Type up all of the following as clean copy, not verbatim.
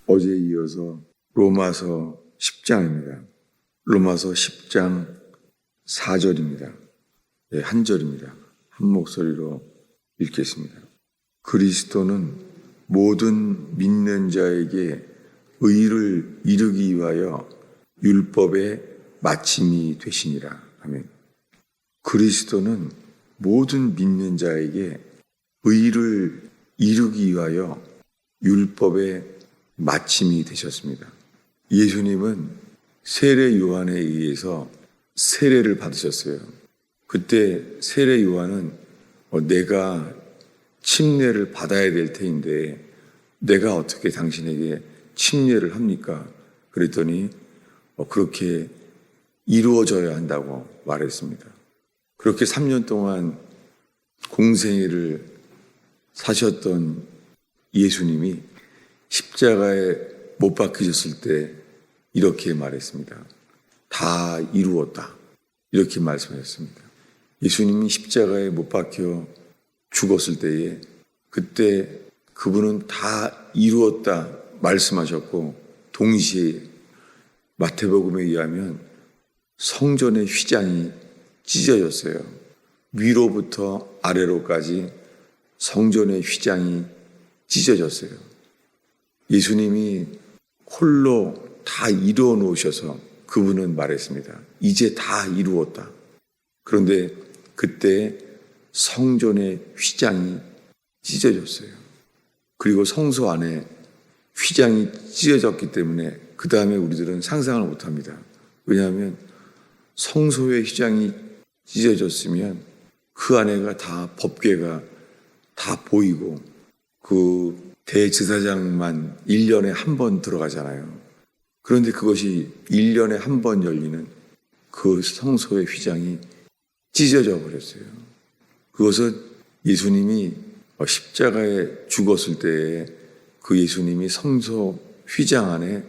어제에 이어서 로마서 10장입니다. 로마서 10장 4절입니다. 네, 한 절입니다. 한 목소리로 읽겠습니다. 그리스도는 모든 믿는 자에게 의를 이루기 위하여 율법의 마침이 되시니라. 아멘. 그리스도는 모든 믿는 자에게 의를 이루기 위하여 율법의 마침이 되셨습니다. 예수님은 세례 요한에 의해서 세례를 받으셨어요. 그때 세례 요한은 내가 침례를 받아야 될 테인데 내가 어떻게 당신에게 침례를 합니까? 그랬더니 그렇게 이루어져야 한다고 말했습니다. 그렇게 3년 동안 공생애를 사셨던 예수님이 십자가에 못 박히셨을 때 이렇게 말했습니다. 다 이루었다. 이렇게 말씀하셨습니다. 예수님이 십자가에 못 박혀 죽었을 때에 그때 그분은 다 이루었다 말씀하셨고 동시에 마태복음에 의하면 성전의 휘장이 찢어졌어요. 위로부터 아래로까지 성전의 휘장이 찢어졌어요. 예수님이 홀로 다 이루어 놓으셔서 그분은 말했습니다. 이제 다 이루었다. 그런데 그때 성전의 휘장이 찢어졌어요. 그리고 성소 안에 휘장이 찢어졌기 때문에 그 다음에 우리들은 상상을 못합니다. 왜냐하면 성소의 휘장이 찢어졌으면 그 안에가 다 법궤가 다 보이고 그 대제사장만 1년에 한 번 들어가잖아요. 그런데 그것이 1년에 한 번 열리는 그 성소의 휘장이 찢어져 버렸어요. 그것은 예수님이 십자가에 죽었을 때에 그 예수님이 성소 휘장 안에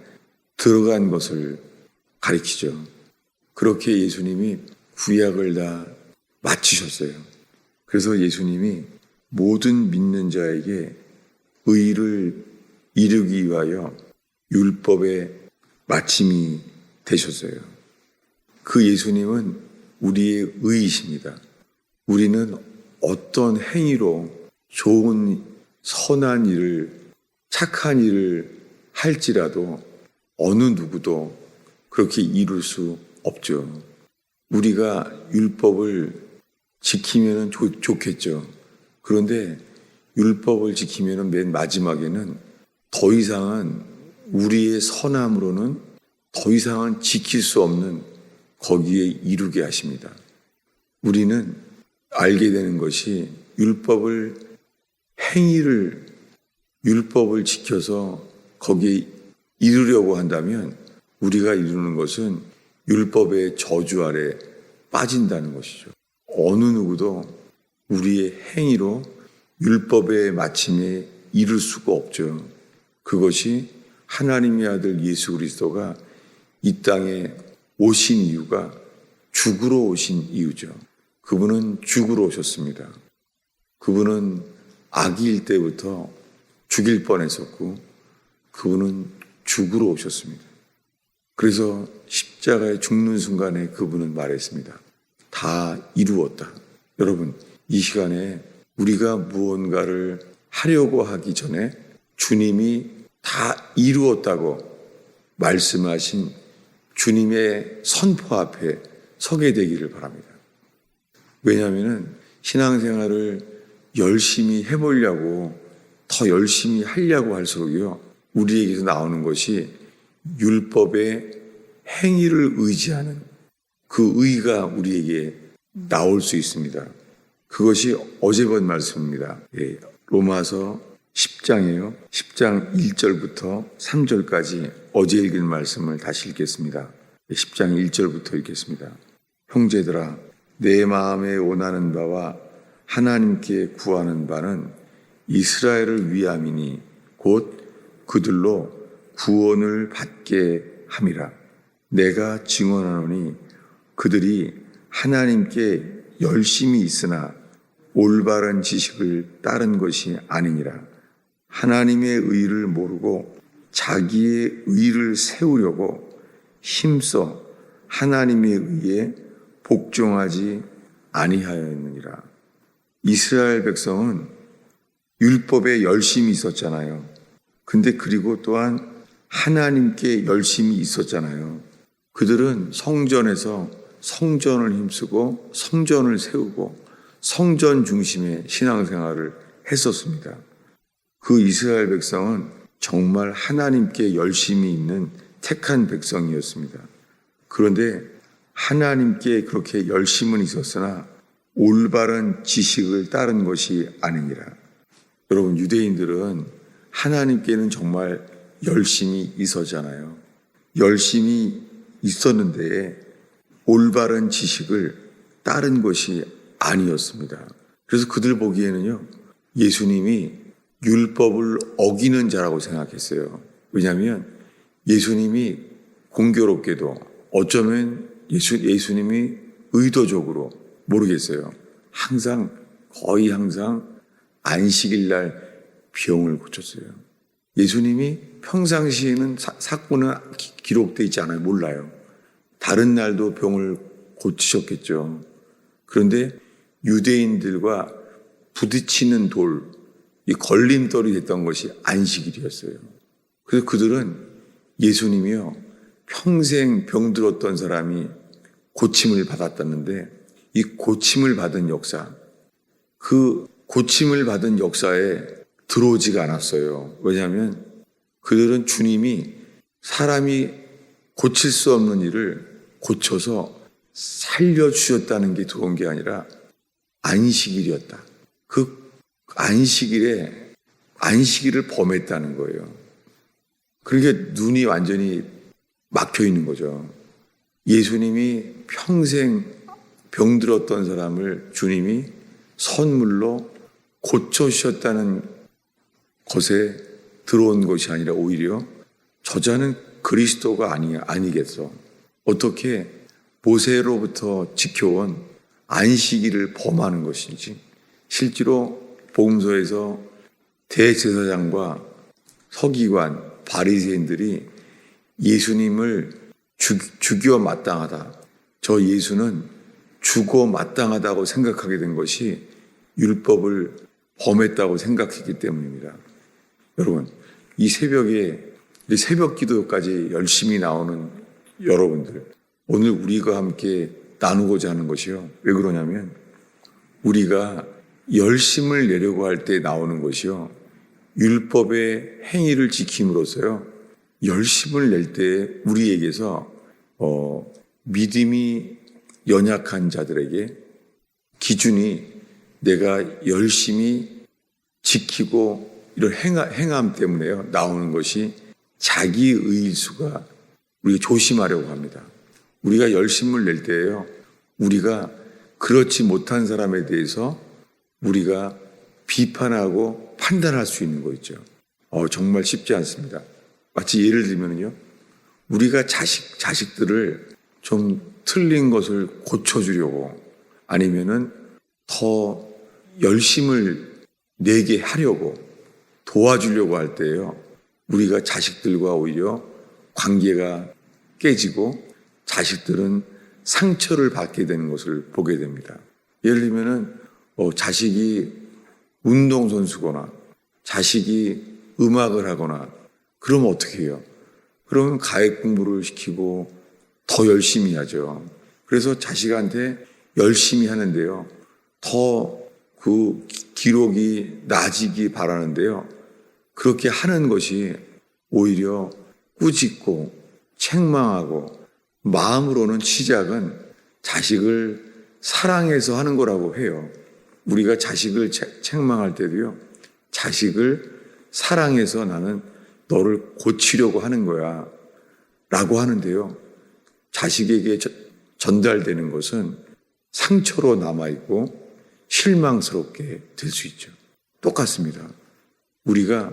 들어간 것을 가리키죠. 그렇게 예수님이 구약을 다 마치셨어요. 그래서 예수님이 모든 믿는 자에게 의를 이루기 위하여 율법의 마침이 되셨어요. 그 예수님은 우리의 의이십니다. 우리는 어떤 행위로 좋은 선한 일을 착한 일을 할지라도 어느 누구도 그렇게 이룰 수 없죠. 우리가 율법을 지키면 좋겠죠. 그런데 율법을 지키면 맨 마지막에는 더 이상은 우리의 선함으로는 더 이상은 지킬 수 없는 거기에 이르게 하십니다. 우리는 알게 되는 것이 율법을 지켜서 거기에 이르려고 한다면 우리가 이루는 것은 율법의 저주 아래 빠진다는 것이죠. 어느 누구도 우리의 행위로 율법의 마침에 이룰 수가 없죠. 그것이 하나님의 아들 예수 그리스도가 이 땅에 오신 이유가 죽으러 오신 이유죠. 그분은 죽으러 오셨습니다. 그분은 아기일 때부터 죽일 뻔했었고 그분은 죽으러 오셨습니다. 그래서 십자가에 죽는 순간에 그분은 말했습니다. 다 이루었다. 여러분, 이 시간에 우리가 무언가를 하려고 하기 전에 주님이 다 이루었다고 말씀하신 주님의 선포 앞에 서게 되기를 바랍니다. 왜냐하면 신앙생활을 열심히 해보려고 더 열심히 하려고 할수록요 우리에게서 나오는 것이 율법의 행위를 의지하는 그 의가 우리에게 나올 수 있습니다. 그것이 어제 본 말씀입니다. 로마서 10장이에요. 10장 1절부터 3절까지 어제 읽은 말씀을 다시 읽겠습니다. 10장 1절부터 읽겠습니다. 형제들아, 내 마음에 원하는 바와 하나님께 구하는 바는 이스라엘을 위함이니 곧 그들로 구원을 받게 함이라. 내가 증언하노니 그들이 하나님께 열심히 있으나 올바른 지식을 따른 것이 아니니라. 하나님의 의를 모르고 자기의 의를 세우려고 힘써 하나님에 의해 복종하지 아니하였느니라. 이스라엘 백성은 율법에 열심이 있었잖아요. 근데 그리고 또한 하나님께 열심이 있었잖아요. 그들은 성전에서 성전을 힘쓰고 성전을 세우고 성전 중심의 신앙생활을 했었습니다. 그 이스라엘 백성은 정말 하나님께 열심이 있는 택한 백성이었습니다. 그런데 하나님께 그렇게 열심은 있었으나 올바른 지식을 따른 것이 아니니라. 여러분, 유대인들은 하나님께는 정말 열심이 있었잖아요. 열심이 있었는데 올바른 지식을 따른 것이 아니었습니다. 그래서 그들 보기에는요, 예수님이 율법을 어기는 자라고 생각했어요. 왜냐하면 예수님이 공교롭게도 어쩌면 예수님이 의도적으로 모르겠어요. 거의 항상 안식일 날 병을 고쳤어요. 예수님이 평상시에는 사건은 기록되어 있지 않아요. 몰라요. 다른 날도 병을 고치셨겠죠. 그런데 유대인들과 부딪히는 이 걸림돌이 됐던 것이 안식일이었어요. 그래서 그들은 예수님이요, 평생 병들었던 사람이 고침을 받았다는데 이 고침을 받은 역사, 그 고침을 받은 역사에 들어오지가 않았어요. 왜냐하면 그들은 주님이 사람이 고칠 수 없는 일을 고쳐서 살려주셨다는 게 들어온 게 아니라 안식일이었다. 그 안식일을 범했다는 거예요. 그러니까 눈이 완전히 막혀 있는 거죠. 예수님이 평생 병들었던 사람을 주님이 선물로 고쳐주셨다는 것에 들어온 것이 아니라 오히려 저자는 그리스도가 아니겠어. 어떻게 모세로부터 지켜온 안식일을 범하는 것인지. 실제로 복음서에서 대제사장과 서기관, 바리새인들이 예수님을 죽여 마땅하다. 저 예수는 죽어 마땅하다고 생각하게 된 것이 율법을 범했다고 생각했기 때문입니다. 여러분, 이 새벽에 새벽 기도까지 열심히 나오는 여러분들, 오늘 우리가 함께 나누고자 하는 것이요. 왜 그러냐면 우리가 열심을 내려고 할 때 나오는 것이요. 율법의 행위를 지킴으로써요. 열심을 낼 때 우리에게서 믿음이 연약한 자들에게 기준이 내가 열심히 지키고 이런 행함 때문에요. 나오는 것이 자기의일 수가 우리가 조심하려고 합니다. 우리가 열심을 낼 때에요. 우리가 그렇지 못한 사람에 대해서 우리가 비판하고 판단할 수 있는 거 있죠. 정말 쉽지 않습니다. 마치 예를 들면요. 우리가 자식들을 좀 틀린 것을 고쳐주려고 아니면은 더 열심을 내게 하려고 도와주려고 할 때요. 우리가 자식들과 오히려 관계가 깨지고 자식들은 상처를 받게 되는 것을 보게 됩니다. 예를 들면은 자식이 운동선수거나 자식이 음악을 하거나 그러면 어떻게 해요? 그러면 가액 공부를 시키고 더 열심히 하죠. 그래서 자식한테 열심히 하는데요. 더 그 기록이 낮이기 바라는데요. 그렇게 하는 것이 오히려 꾸짖고 책망하고 마음으로는 시작은 자식을 사랑해서 하는 거라고 해요. 우리가 자식을 책망할 때도요. 자식을 사랑해서 나는 너를 고치려고 하는 거야 라고 하는데요. 자식에게 전달되는 것은 상처로 남아있고 실망스럽게 될 수 있죠. 똑같습니다. 우리가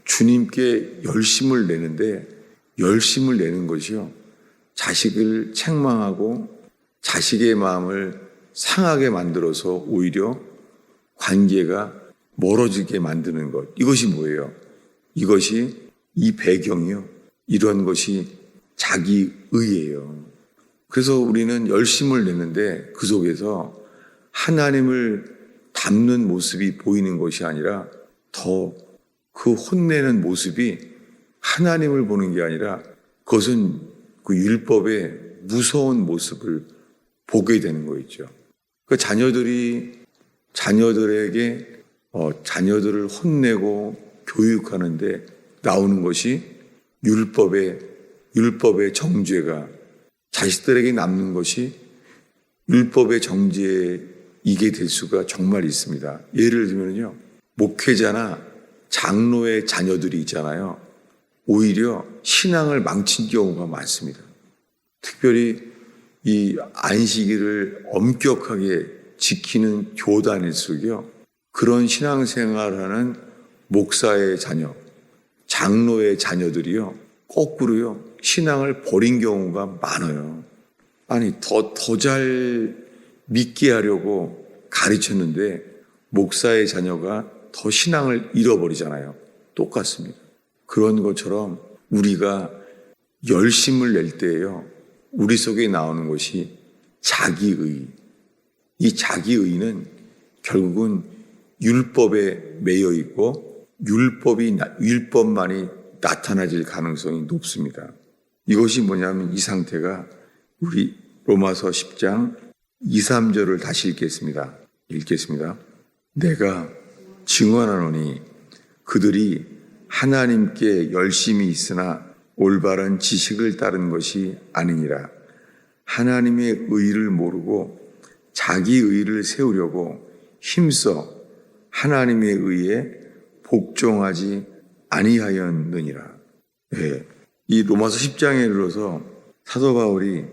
주님께 열심을 내는데 열심을 내는 것이요. 자식을 책망하고 자식의 마음을 상하게 만들어서 오히려 관계가 멀어지게 만드는 것. 이것이 뭐예요? 이것이 이 배경이요. 이런 것이 자기의예요. 그래서 우리는 열심을 내는데 그 속에서 하나님을 닮는 모습이 보이는 것이 아니라 더 그 혼내는 모습이 하나님을 보는 게 아니라 그것은 그 율법의 무서운 모습을 보게 되는 거있죠. 그 자녀들에게 자녀들을 혼내고 교육하는데 나오는 것이 율법의 정죄가 자식들에게 남는 것이 율법의 정죄이게 될 수가 정말 있습니다. 예를 들면요, 목회자나 장로의 자녀들이 있잖아요. 오히려 신앙을 망친 경우가 많습니다. 특별히 이 안식일을 엄격하게 지키는 교단일수록요, 그런 신앙생활하는 목사의 자녀, 장로의 자녀들이요, 거꾸로요, 신앙을 버린 경우가 많아요. 아니, 더 잘 믿게 하려고 가르쳤는데 목사의 자녀가 더 신앙을 잃어버리잖아요. 똑같습니다. 그런 것처럼 우리가 열심을 낼 때에요, 우리 속에 나오는 것이 자기의. 이 자기의는 결국은 율법에 매여 있고 율법만이 나타나질 가능성이 높습니다. 이것이 뭐냐면 이 상태가 우리 로마서 10장 2, 3절을 다시 읽겠습니다. 내가 증언하노니 그들이 하나님께 열심히 있으나 올바른 지식을 따른 것이 아니니라. 하나님의 의를 모르고 자기 의를 세우려고 힘써 하나님의 의에 복종하지 아니하였느니라. 네. 이 로마서 10장에 이르러서 사도 바울이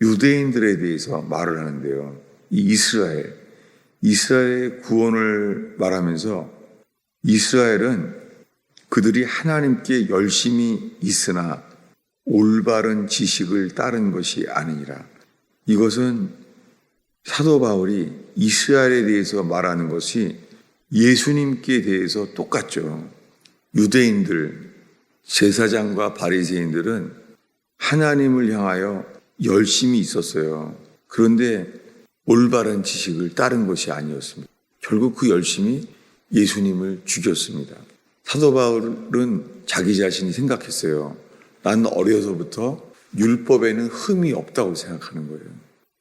유대인들에 대해서 말을 하는데요. 이 이스라엘의 구원을 말하면서 이스라엘은 그들이 하나님께 열심히 있으나 올바른 지식을 따른 것이 아니니라. 이것은 사도 바울이 이스라엘에 대해서 말하는 것이 예수님께 대해서 똑같죠. 유대인들, 제사장과 바리새인들은 하나님을 향하여 열심히 있었어요. 그런데 올바른 지식을 따른 것이 아니었습니다. 결국 그 열심이 예수님을 죽였습니다. 사도 바울은 자기 자신이 생각했어요. 난 어려서부터 율법에는 흠이 없다고 생각하는 거예요.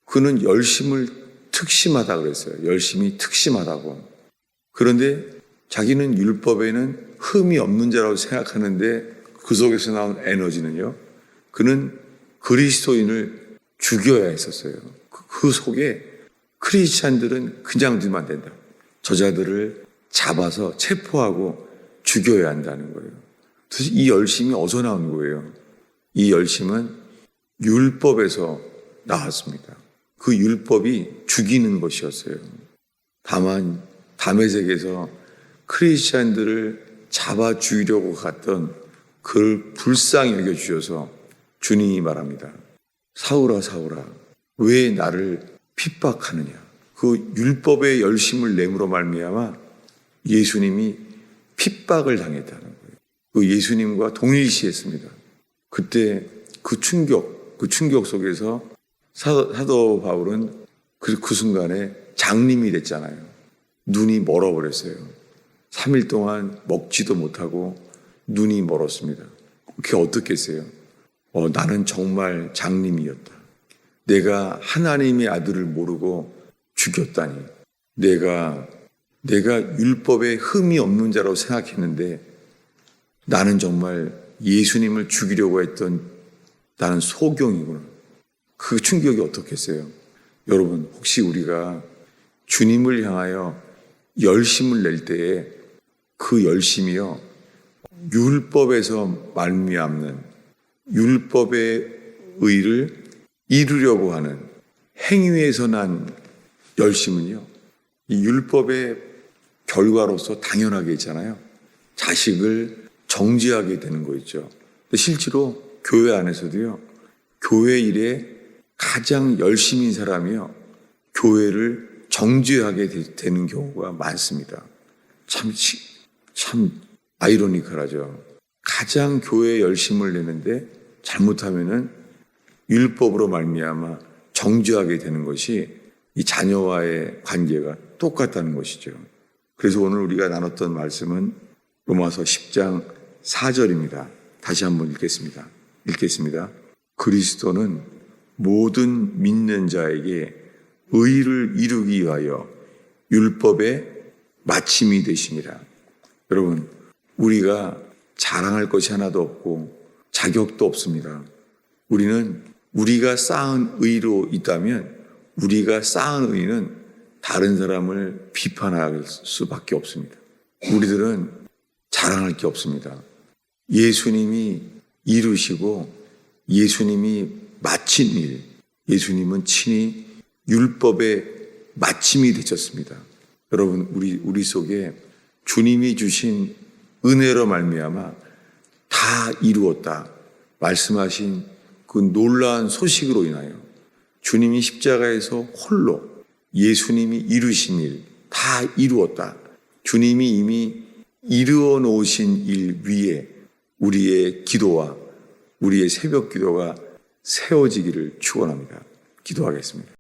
그는 열심을 특심하다 그랬어요. 열심히 특심하다고. 그런데 자기는 율법에는 흠이 없는 자라고 생각하는데 그 속에서 나온 에너지는요, 그는 그리스도인을 죽여야 했었어요. 그 속에 크리스찬들은 그냥 두면 안 된다. 저자들을 잡아서 체포하고 죽여야 한다는 거예요. 그래서 이 열심이 어디서 나온 거예요? 이 열심은 율법에서 나왔습니다. 그 율법이 죽이는 것이었어요. 다만 다메섹에서 크리스찬들을 잡아 죽이려고 갔던 그를 불쌍히 여겨주셔서 주님이 말합니다. 사울아 사울아 왜 나를 핍박하느냐. 그 율법의 열심을 내므로 말미암아 예수님이 핍박을 당했다는 거예요. 그 예수님과 동일시했습니다. 그때 그 충격 속에서 사도 바울은 그 순간에 장님이 됐잖아요. 눈이 멀어버렸어요. 3일 동안 먹지도 못하고 눈이 멀었습니다. 그게 어떻겠어요? 나는 정말 장님이었다. 내가 하나님의 아들을 모르고 죽였다니. 내가 율법에 흠이 없는 자라고 생각했는데 나는 정말 예수님을 죽이려고 했던 나는 소경이구나. 그 충격이 어떻겠어요? 여러분, 혹시 우리가 주님을 향하여 열심을 낼 때에 그 열심이요, 율법에서 말미암는 율법의 의를 이루려고 하는 행위에서 난 열심은요, 이 율법의 결과로서 당연하게 있잖아요. 자식을 정죄하게 되는 거 있죠. 실제로 교회 안에서도요, 교회 일에 가장 열심인 사람이요, 교회를 정죄하게 되는 경우가 많습니다. 참 아이러니컬하죠. 가장 교회에 열심을 내는데 잘못하면은 율법으로 말미암아 정죄하게 되는 것이 이 자녀와의 관계가 똑같다는 것이죠. 그래서 오늘 우리가 나눴던 말씀은 로마서 10장 4절입니다. 다시 한번 읽겠습니다. 그리스도는 모든 믿는 자에게 의를 이루기 위하여 율법의 마침이 되시니라. 여러분, 우리가 자랑할 것이 하나도 없고 자격도 없습니다. 우리는 우리가 쌓은 의로 있다면 우리가 쌓은 의는 다른 사람을 비판할 수밖에 없습니다. 우리들은 자랑할 게 없습니다. 예수님이 이루시고 예수님이 마친 일, 예수님은 친히 율법의 마침이 되셨습니다. 여러분, 우리 속에 주님이 주신 은혜로 말미암아 다 이루었다 말씀하신 그 놀라운 소식으로 인하여 주님이 십자가에서 홀로 예수님이 이루신 일 다 이루었다. 주님이 이미 이루어 놓으신 일 위에 우리의 기도와 우리의 새벽 기도가 세워지기를 축원합니다. 기도하겠습니다.